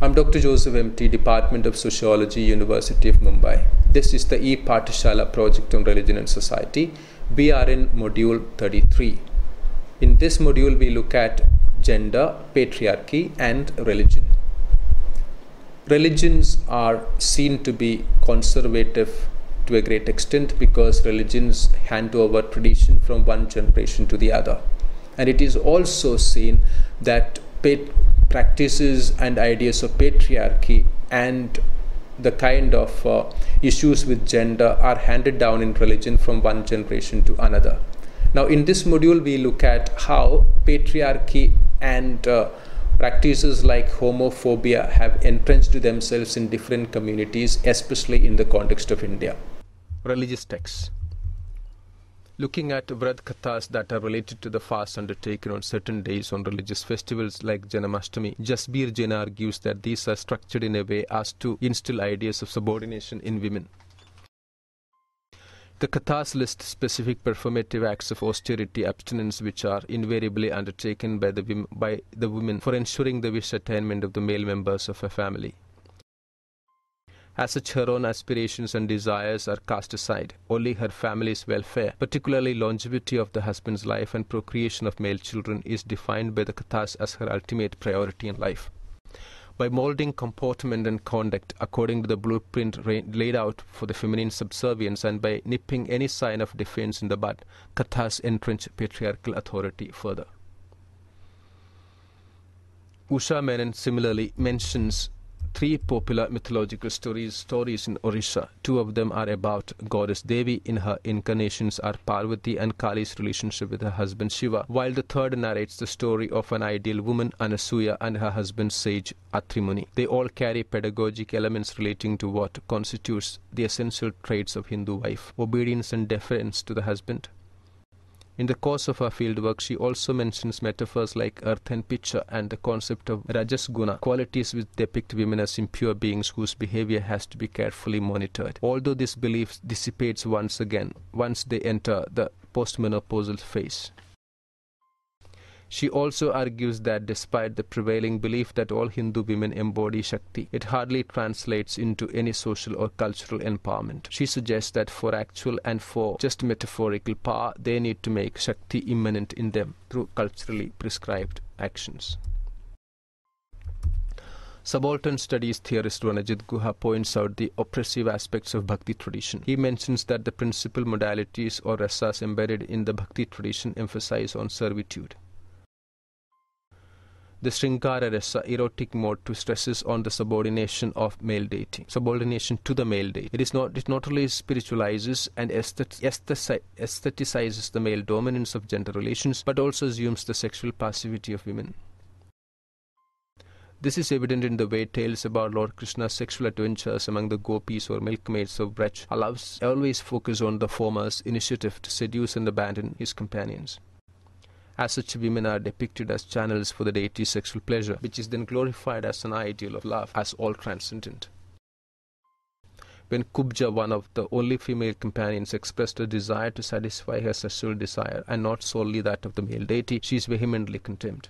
I'm Dr. Joseph M.T., Department of Sociology, University of Mumbai. This is the E-Pathshala project on religion and society. We are in module 33. In this module, we look at gender, patriarchy, and religion. Religions are seen to be conservative to a great extent because religions hand over tradition from one generation to the other. And it is also seen that practices and ideas of patriarchy and the kind of issues with gender are handed down in religion from one generation to another. Now, in this module, we look at how patriarchy and practices like homophobia have entrenched themselves in different communities, especially in the context of India. Religious texts. Looking at Vrat Kathas that are related to the fast undertaken on certain days on religious festivals like Janamastami, Jasbir Jain argues that these are structured in a way as to instill ideas of subordination in women. The Kathas list specific performative acts of austerity, abstinence, which are invariably undertaken by the women for ensuring the wish attainment of the male members of a family. As such, her own aspirations and desires are cast aside. Only her family's welfare, particularly longevity of the husband's life and procreation of male children, is defined by the Kathas as her ultimate priority in life. By molding comportment and conduct according to the blueprint laid out for the feminine subservience and by nipping any sign of defense in the bud, Kathas entrench patriarchal authority further. Usha Menon similarly mentions three popular mythological stories in Orissa. Two of them are about goddess Devi. In her incarnations are Parvati and Kali's relationship with her husband Shiva, while the third narrates the story of an ideal woman, Anasuya, and her husband sage Atri Muni. They all carry pedagogic elements relating to what constitutes the essential traits of Hindu wife: obedience and deference to the husband. In the course of her fieldwork, she also mentions metaphors like earth and pitcher and the concept of rajas guna, qualities which depict women as impure beings whose behavior has to be carefully monitored. Although this belief dissipates once they enter the postmenopausal phase. She also argues that despite the prevailing belief that all Hindu women embody Shakti, it hardly translates into any social or cultural empowerment. She suggests that for actual and for just metaphorical power, they need to make Shakti immanent in them through culturally prescribed actions. Subaltern studies theorist Ranajit Guha points out the oppressive aspects of Bhakti tradition. He mentions that the principal modalities or rasas embedded in the Bhakti tradition emphasize on servitude. The Sringara Rasa erotic mode stresses on the subordination to the male deity. It not only spiritualizes and aestheticizes the male dominance of gender relations, but also assumes the sexual passivity of women. This is evident in the way tales about Lord Krishna's sexual adventures among the gopis or milkmaids of Braj always focus on the former's initiative to seduce and abandon his companions. As such, women are depicted as channels for the deity's sexual pleasure, which is then glorified as an ideal of love, as all-transcendent. When Kubja, one of the only female companions, expressed a desire to satisfy her sexual desire, and not solely that of the male deity, she is vehemently condemned.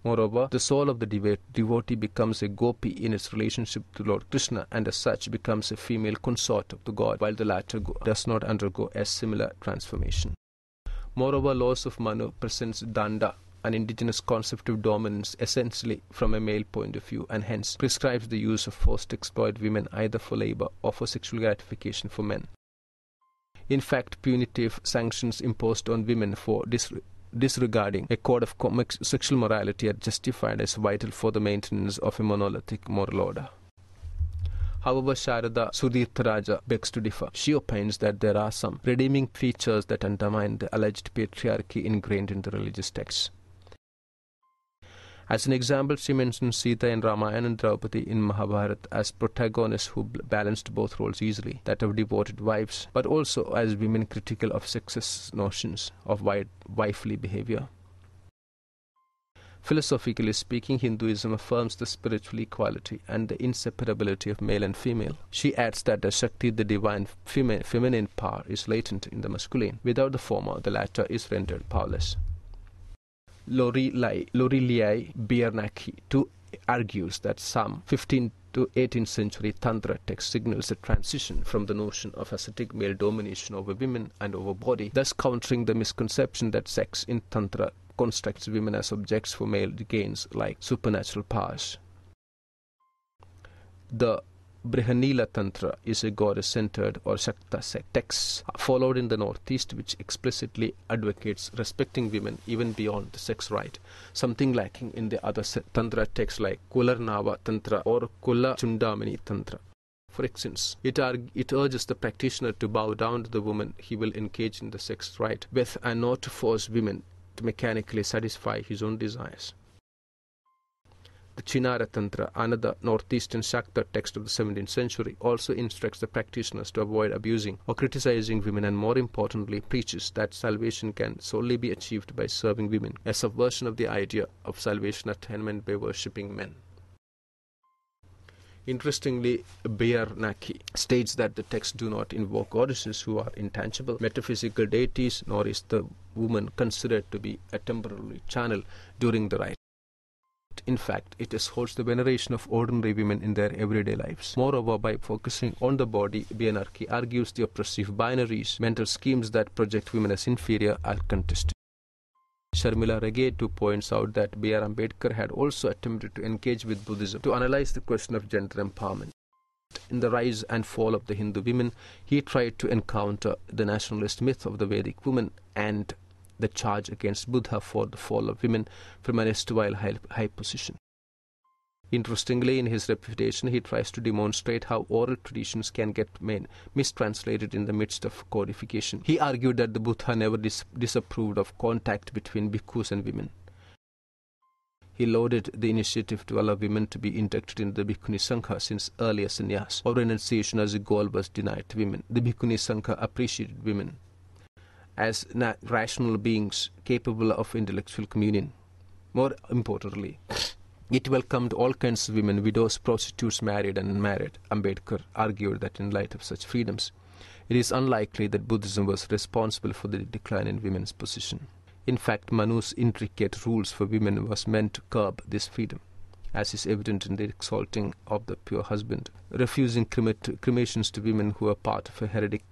Moreover, the soul of the devotee becomes a gopi in its relationship to Lord Krishna, and as such becomes a female consort of the god, while the latter does not undergo a similar transformation. Moreover, laws of Manu presents danda, an indigenous concept of dominance essentially from a male point of view, and hence prescribes the use of force to exploit women either for labor or for sexual gratification for men. In fact, punitive sanctions imposed on women for disregarding a code of sexual morality are justified as vital for the maintenance of a monolithic moral order. However, Sharada Sudhirtharaja begs to differ. She opines that there are some redeeming features that undermine the alleged patriarchy ingrained in the religious texts. As an example, she mentions Sita in Ramayana and Draupadi in Mahabharata as protagonists who balanced both roles easily, that of devoted wives, but also as women critical of sexist notions of wifely behavior. Philosophically speaking, Hinduism affirms the spiritual equality and the inseparability of male and female. She adds that the Shakti, the divine feminine power, is latent in the masculine. Without the former, the latter is rendered powerless. Lorelei Biernacki, to argues that some 15th to 18th century Tantra text signals a transition from the notion of ascetic male domination over women and over body, thus countering the misconception that sex in Tantra constructs women as objects for male gains like supernatural powers. The Brihanila Tantra is a goddess-centered or Shakta text followed in the Northeast, which explicitly advocates respecting women even beyond the sex right, something lacking in the other Tantra texts like Kularnava Tantra or Kula Chundamani Tantra. For instance, it urges the practitioner to bow down to the woman he will engage in the sex right with and not to force women to mechanically satisfy his own desires. The Chinara Tantra, another northeastern Shakta text of the 17th century, also instructs the practitioners to avoid abusing or criticizing women and, more importantly, preaches that salvation can solely be achieved by serving women, a subversion of the idea of salvation attainment by worshipping men. Interestingly, Bayarnaki states that the texts do not invoke goddesses who are intangible, metaphysical deities, nor is the woman considered to be a temporary channel during the rite. In fact, it holds the veneration of ordinary women in their everyday lives. Moreover, by focusing on the body, Bayarnaki argues the oppressive binaries, mental schemes that project women as inferior, are contested. Sharmila Rage too points out that B.R. Ambedkar had also attempted to engage with Buddhism to analyze the question of gender empowerment. In The Rise and Fall of the Hindu Women, he tried to encounter the nationalist myth of the Vedic woman and the charge against Buddha for the fall of women from an erstwhile high position. Interestingly, in his refutation, he tries to demonstrate how oral traditions can get mistranslated in the midst of codification. He argued that the Buddha never disapproved of contact between bhikkhus and women. He lauded the initiative to allow women to be inducted into the Bhikkhuni Sangha, since earlier sannyas or renunciation as a goal was denied to women. The Bhikkhuni Sangha appreciated women as rational beings capable of intellectual communion. More importantly, it welcomed all kinds of women, widows, prostitutes, married and unmarried. Ambedkar argued that in light of such freedoms, it is unlikely that Buddhism was responsible for the decline in women's position. In fact, Manu's intricate rules for women was meant to curb this freedom, as is evident in the exalting of the pure husband, refusing cremations to women who are part of a heretic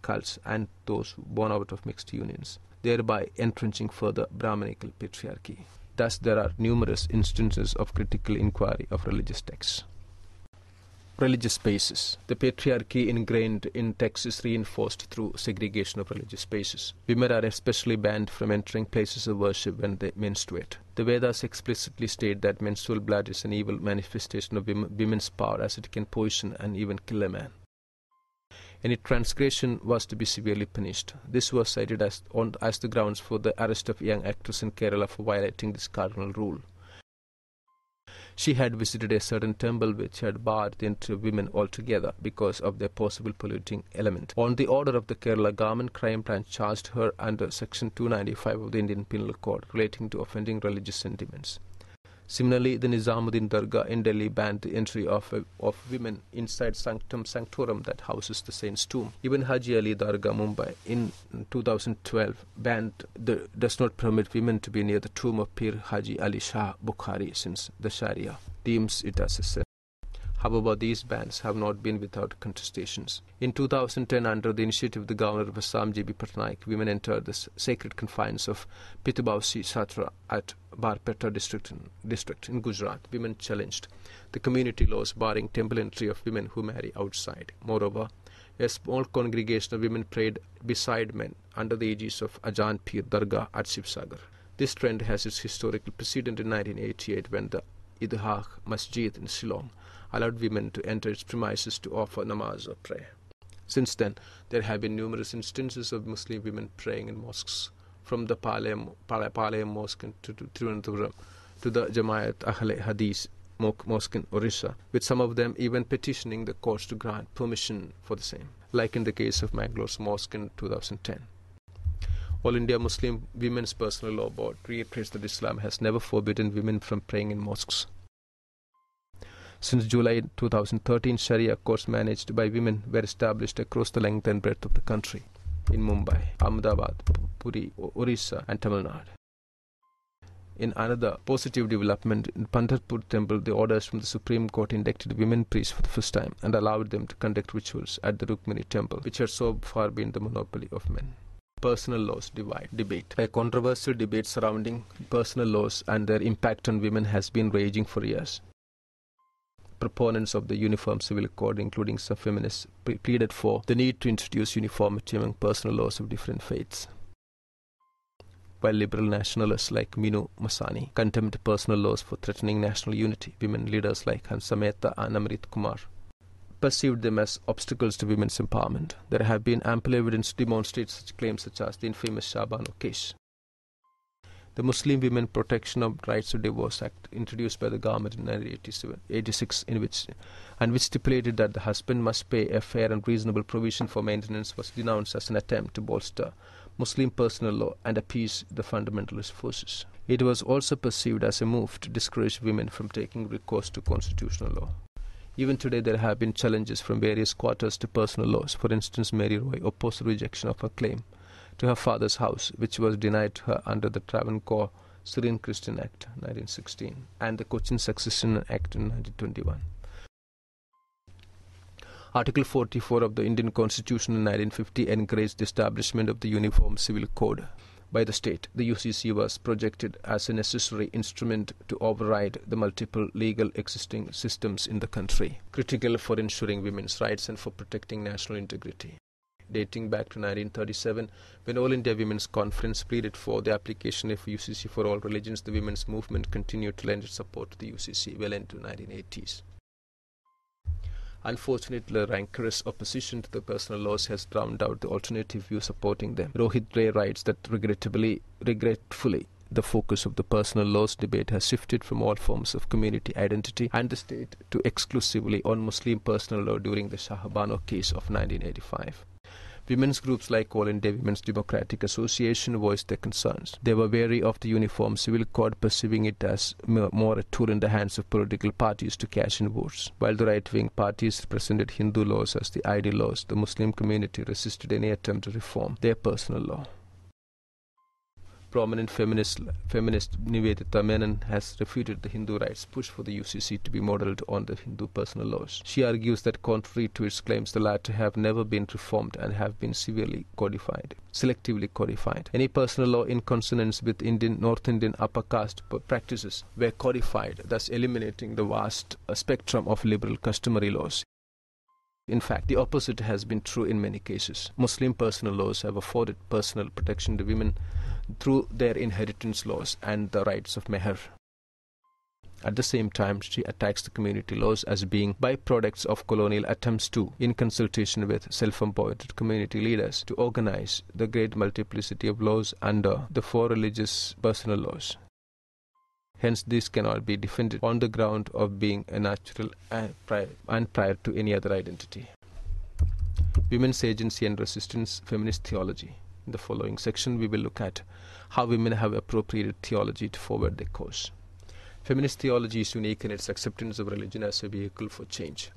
cults and those born out of mixed unions, thereby entrenching further Brahmanical patriarchy. Thus, there are numerous instances of critical inquiry of religious texts. Religious spaces. The patriarchy ingrained in texts is reinforced through segregation of religious spaces. Women are especially banned from entering places of worship when they menstruate. The Vedas explicitly state that menstrual blood is an evil manifestation of women's power, as it can poison and even kill a man. Any transgression was to be severely punished. This was cited as the grounds for the arrest of a young actress in Kerala for violating this cardinal rule. She had visited a certain temple which had barred the entry of women altogether because of their possible polluting element. On the order of the Kerala Government, Crime Branch charged her under Section 295 of the Indian Penal Code relating to offending religious sentiments. Similarly, the Nizamuddin Dargah in Delhi banned the entry of women inside Sanctum Sanctorum that houses the saint's tomb. Even Haji Ali Dargah, Mumbai, in 2012 does not permit women to be near the tomb of Pir Haji Ali Shah Bukhari, since the Sharia deems it as a sin. However, these bans have not been without contestations. In 2010, under the initiative of the governor of Assam, J.B. Patnaik, women entered the sacred confines of Pitubausi Satra at Barpeta district in Gujarat. Women challenged the community laws barring temple entry of women who marry outside. Moreover, a small congregation of women prayed beside men under the aegis of Ajahn Pir Dargah at Shivsagar. This trend has its historical precedent in 1988 when the Idhah Masjid in Shillong allowed women to enter its premises to offer namaz or prayer. Since then, there have been numerous instances of Muslim women praying in mosques, from the Palayam Mosque to Trivandrum to the Jamaat Ahle Hadith Mosque in Orissa, with some of them even petitioning the courts to grant permission for the same, like in the case of Mangalore's mosque in 2010. All India Muslim Women's Personal Law Board reiterates that Islam has never forbidden women from praying in mosques. Since July 2013, Sharia courts managed by women were established across the length and breadth of the country, in Mumbai, Ahmedabad, Puri, Orissa and Tamil Nadu. In another positive development, in Pandharpur temple, the orders from the Supreme Court inducted women priests for the first time and allowed them to conduct rituals at the Rukmini temple, which had so far been the monopoly of men. Personal laws debate. A controversial debate surrounding personal laws and their impact on women has been raging for years. Proponents of the Uniform Civil Code, including some feminists, pleaded for the need to introduce uniformity among personal laws of different faiths, while liberal nationalists like Minu Masani condemned personal laws for threatening national unity. Women leaders like Hansa Mehta and Amrit Kumar perceived them as obstacles to women's empowerment. There have been ample evidence to demonstrate such claims, such as the infamous Shabano case. The Muslim Women Protection of Rights of Divorce Act, introduced by the government in 1986, which stipulated that the husband must pay a fair and reasonable provision for maintenance, was denounced as an attempt to bolster Muslim personal law and appease the fundamentalist forces. It was also perceived as a move to discourage women from taking recourse to constitutional law. Even today, there have been challenges from various quarters to personal laws. For instance, Mary Roy opposed rejection of her claim to her father's house, which was denied to her under the Travancore Syrian Christian Act 1916 and the Cochin Succession Act in 1921. Article 44 of the Indian Constitution in 1950 encouraged the establishment of the Uniform Civil Code by the state. The UCC was projected as a necessary instrument to override the multiple legal existing systems in the country, critical for ensuring women's rights and for protecting national integrity. Dating back to 1937, when All India Women's Conference pleaded for the application of UCC for all religions, the women's movement continued to lend its support to the UCC well into the 1980s. Unfortunately, rancorous opposition to the personal laws has drowned out the alternative view supporting them. Rohit Ray writes that regretfully, the focus of the personal laws debate has shifted from all forms of community identity and the state to exclusively on Muslim personal law during the Shahbano case of 1985. Women's groups like All India Women's Democratic Association voiced their concerns. They were wary of the Uniform Civil Code, perceiving it as more a tool in the hands of political parties to cash in votes. While the right-wing parties represented Hindu laws as the ideal laws, the Muslim community resisted any attempt to reform their personal law. Prominent feminist Vidya-mitra Menon has refuted the Hindu rights push for the UCC to be modelled on the Hindu personal laws. She argues that contrary to its claims, the latter have never been reformed and have been selectively codified. Any personal law in consonance with North Indian upper caste practices were codified, thus eliminating the vast spectrum of liberal customary laws. In fact, the opposite has been true in many cases. Muslim personal laws have afforded personal protection to women through their inheritance laws and the rights of meher. At the same time, she attacks the community laws as being byproducts of colonial attempts to, in consultation with self-appointed community leaders, to organize the great multiplicity of laws under the four religious personal laws. Hence, this cannot be defended on the ground of being a natural and prior to any other identity. Women's agency and resistance, feminist theology. In the following section, we will look at how women have appropriated theology to forward their cause. Feminist theology is unique in its acceptance of religion as a vehicle for change,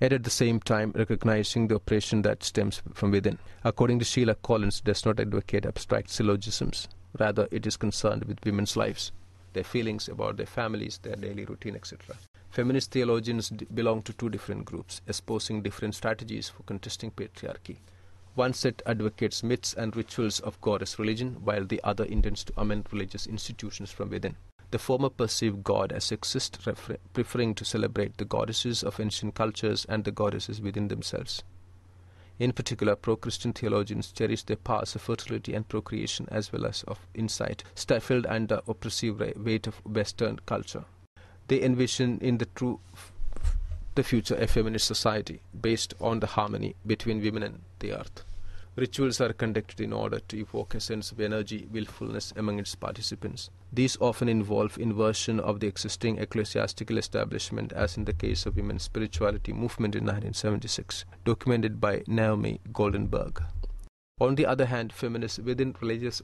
yet at the same time recognizing the oppression that stems from within. According to Sheila Collins, it does not advocate abstract syllogisms. Rather, it is concerned with women's lives, their feelings about their families, their daily routine, etc. Feminist theologians belong to two different groups, espousing different strategies for contesting patriarchy. One set advocates myths and rituals of goddess religion, while the other intends to amend religious institutions from within. The former perceive God as sexist, preferring to celebrate the goddesses of ancient cultures and the goddesses within themselves. In particular, pro-Christian theologians cherish their powers of fertility and procreation as well as of insight, stifled under oppressive weight of Western culture. They envision in the future a feminist society based on the harmony between women and the earth. Rituals are conducted in order to evoke a sense of energy, willfulness among its participants. These often involve inversion of the existing ecclesiastical establishment, as in the case of women's spirituality movement in 1976, documented by Naomi Goldenberg. On the other hand, feminists within religious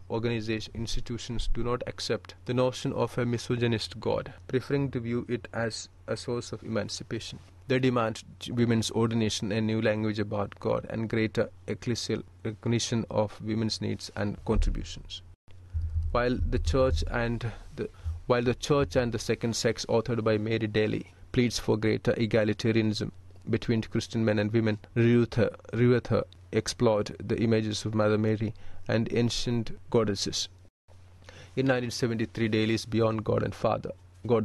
institutions do not accept the notion of a misogynist God, preferring to view it as a source of emancipation. They demand women's ordination, a new language about God, and greater ecclesial recognition of women's needs and contributions. While the Church and the Second Sex, authored by Mary Daly, pleads for greater egalitarianism between Christian men and women, Reuter explored the images of Mother Mary and ancient goddesses. In 1973 Daly's Beyond God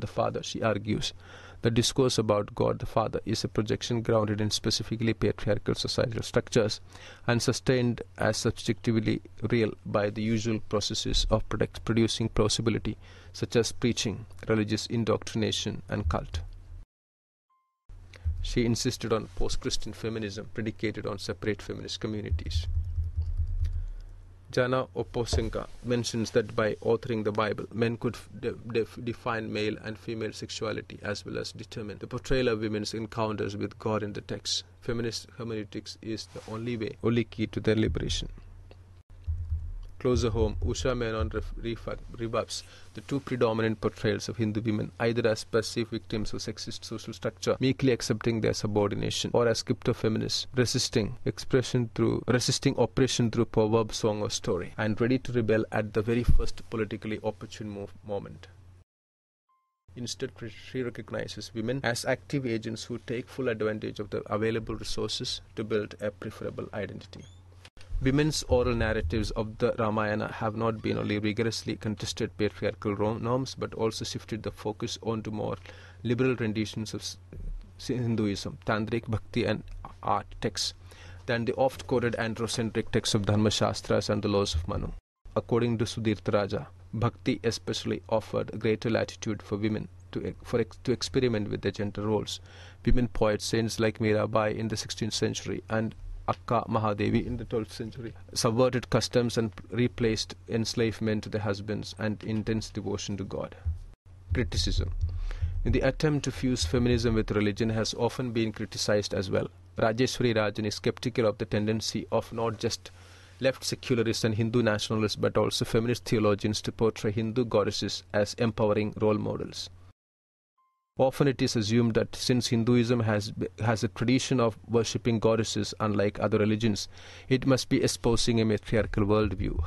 the Father, she argues, the discourse about God the Father is a projection grounded in specifically patriarchal societal structures and sustained as subjectively real by the usual processes of producing plausibility, such as preaching, religious indoctrination, and cult. She insisted on post-Christian feminism predicated on separate feminist communities. Jana Oposenka mentions that by authoring the Bible, men could define male and female sexuality as well as determine the portrayal of women's encounters with God in the text. Feminist hermeneutics is the only key to their liberation. Closer home, Usha Menon rebuffs the two predominant portrayals of Hindu women, either as passive victims of sexist social structure, meekly accepting their subordination, or as crypto-feminists, resisting oppression through proverb, song, or story, and ready to rebel at the very first politically opportune moment. Instead, she recognizes women as active agents who take full advantage of the available resources to build a preferable identity. Women's oral narratives of the Ramayana have not been only rigorously contested patriarchal norms but also shifted the focus onto more liberal renditions of Hinduism, Tantric, Bhakti and art texts than the oft-quoted androcentric texts of Dharma-shastras and the laws of Manu. According to Sudhirtha Raja, Bhakti especially offered greater latitude for women to experiment with their gender roles. Women poets, saints like Mirabai in the 16th century and Akka Mahadevi in the 12th century subverted customs and replaced enslavement to their husbands and intense devotion to God. Criticism. The attempt to fuse feminism with religion has often been criticized as well. Rajeshwari Rajan is skeptical of the tendency of not just left secularists and Hindu nationalists but also feminist theologians to portray Hindu goddesses as empowering role models. Often it is assumed that since Hinduism has a tradition of worshipping goddesses unlike other religions, it must be espousing a matriarchal worldview.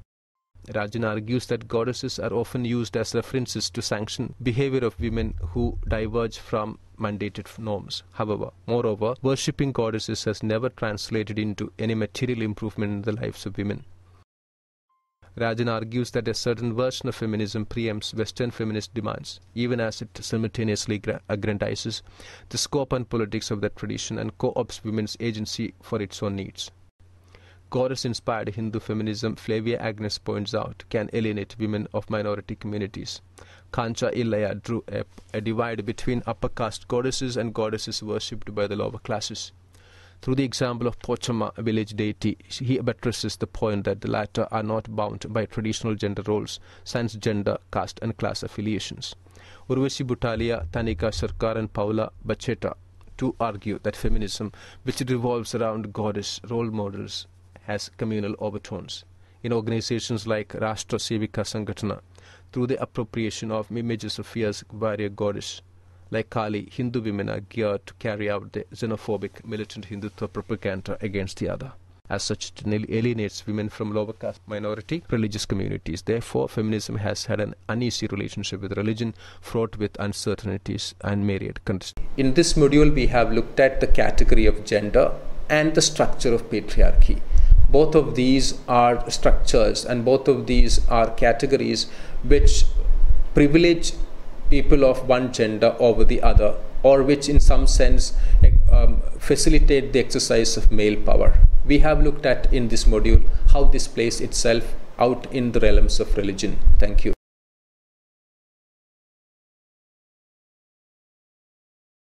Rajan argues that goddesses are often used as references to sanction behavior of women who diverge from mandated norms. Moreover, worshipping goddesses has never translated into any material improvement in the lives of women. Rajan argues that a certain version of feminism preempts Western feminist demands, even as it simultaneously aggrandizes the scope and politics of that tradition and co-opts women's agency for its own needs. Goddess-inspired Hindu feminism, Flavia Agnes points out, can alienate women of minority communities. Kancha Illaya drew a divide between upper caste goddesses and goddesses worshipped by the lower classes. Through the example of Pochama, a village deity, he buttresses the point that the latter are not bound by traditional gender roles, sans gender, caste and class affiliations. Urvashi Butalia, Tanika Sarkar and Paula Bacheta too argue that feminism, which revolves around goddess role models, has communal overtones. In organizations like Rashtra Sevika Sangatana, through the appropriation of images of fierce warrior goddess, like Kali, Hindu women are geared to carry out the xenophobic militant Hindutva propaganda against the other. As such, it alienates women from lower caste minority religious communities. Therefore, feminism has had an uneasy relationship with religion, fraught with uncertainties and myriad conditions. In this module, we have looked at the category of gender and the structure of patriarchy. Both of these are structures and both of these are categories which privilege people of one gender over the other, or which in some sense facilitate the exercise of male power. We have looked at in this module how this plays itself out in the realms of religion. Thank you.